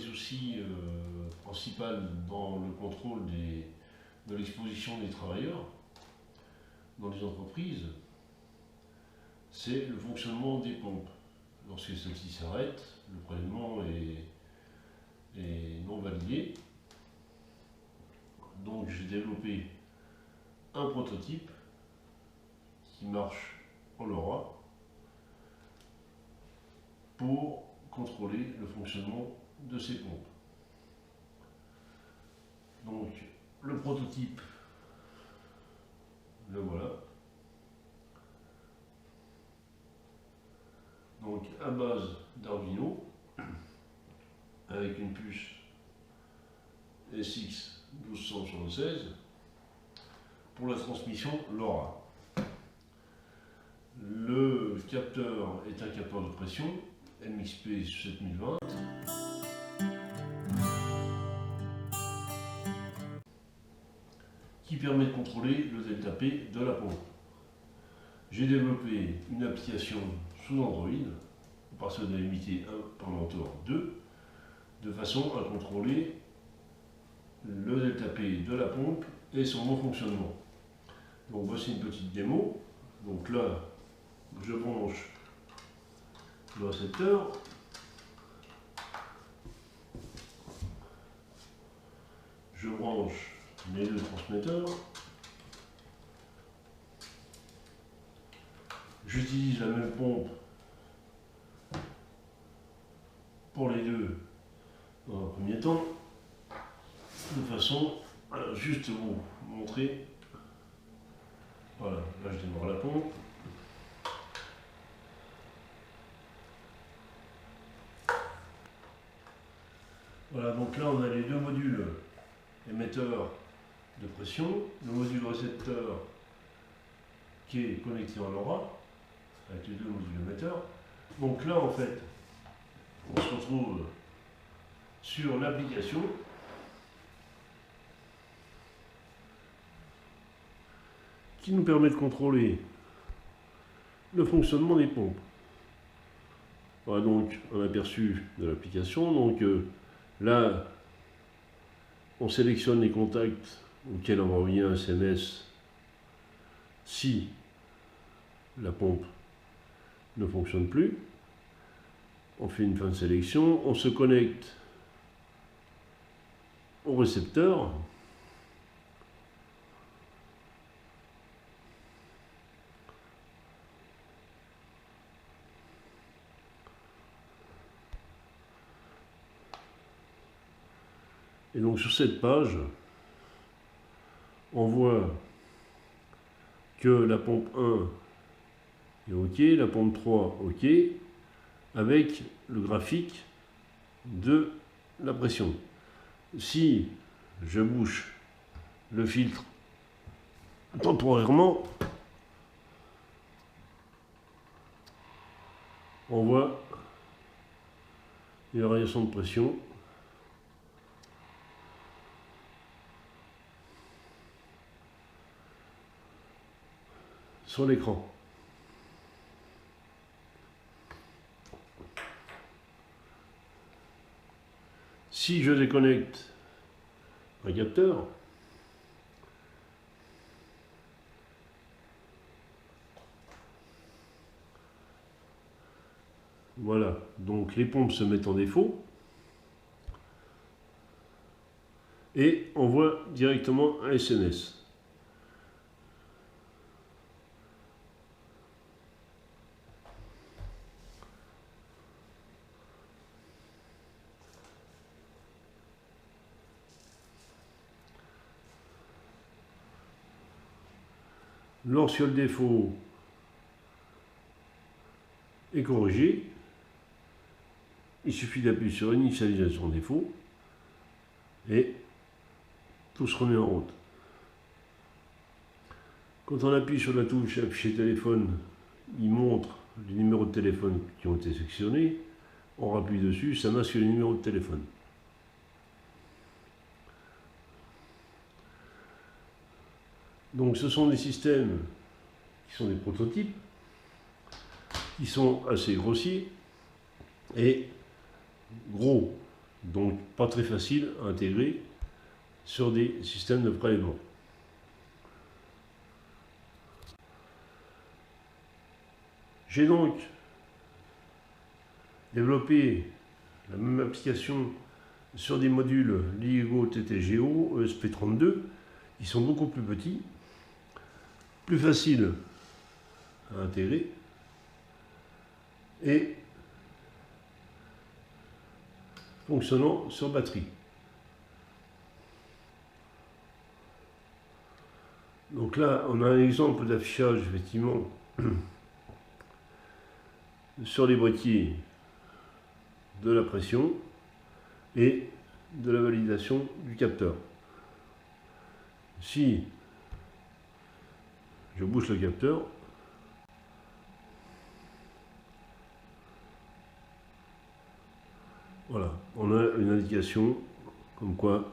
soucis principaux dans le contrôle de l'exposition des travailleurs dans les entreprises, c'est le fonctionnement des pompes. Lorsque celle-ci s'arrête, le prélèvement est non validé. Donc j'ai développé un prototype qui marche en LoRa pour contrôler le fonctionnement de ces pompes. Donc le prototype, le voilà. Donc à base d'Arduino avec une puce SX 1276 pour la transmission LoRa. Le capteur est un capteur de pression MXP 7020 qui permet de contrôler le delta P de la pompe. J'ai développé une application sous Android, parce de limité 1 par moteur 2, de façon à contrôler le delta P de la pompe et son bon fonctionnement. Donc voici une petite démo. Donc là, je branche le récepteur. Je branche mes deux transmetteurs. J'utilise la même pompe pour les deux dans un premier temps, de façon à juste vous montrer. Voilà, là je démarre la pompe. Voilà, donc là on a les deux modules émetteurs de pression, le module récepteur qui est connecté en LoRa, avec les deux modules émetteurs. Donc là en fait, on se retrouve sur l'application qui nous permet de contrôler le fonctionnement des pompes. Voilà donc un aperçu de l'application. Donc là, on sélectionne les contacts auxquels on va envoyer un SMS si la pompe ne fonctionne plus. On fait une fin de sélection, on se connecte au récepteur. Et donc sur cette page, on voit que la pompe 1 est OK, la pompe 3 OK, avec le graphique de la pression. Si je bouche le filtre temporairement, on voit une variation de pression. Sur l'écran. Si je déconnecte un capteur, voilà, donc les pompes se mettent en défaut et on voit directement un SMS. Lorsque le défaut est corrigé, il suffit d'appuyer sur initialisation défaut et tout se remet en route. Quand on appuie sur la touche afficher téléphone, il montre les numéros de téléphone qui ont été sélectionnés. On appuie dessus, ça masque les numéros de téléphone. Donc ce sont des systèmes qui sont des prototypes, qui sont assez grossiers et gros. Donc pas très facile à intégrer sur des systèmes de prélèvement. J'ai donc développé la même application sur des modules LIGO TTGO ESP32 qui sont beaucoup plus petits, plus faciles à intégrer et fonctionnant sur batterie. Donc là, on a un exemple d'affichage effectivement sur les boîtiers de la pression et de la validation du capteur. Si je bouge le capteur, voilà, on a une indication comme quoi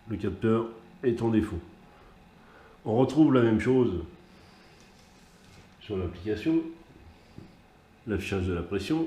le capteur est en défaut. On retrouve la même chose sur l'application, l'affichage de la pression.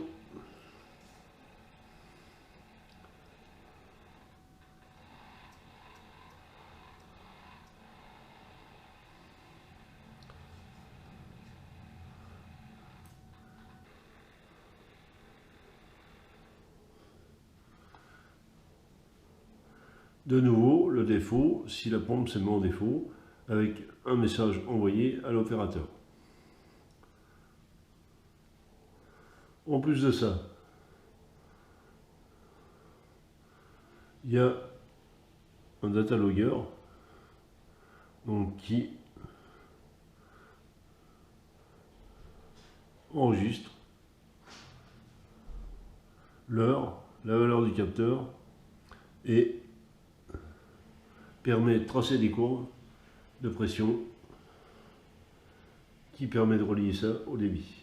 De nouveau, le défaut, si la pompe se met en défaut, avec un message envoyé à l'opérateur. En plus de ça, il y a un data logger donc, qui enregistre l'heure, la valeur du capteur et permet de tracer des courbes de pression qui permet de relier ça au débit.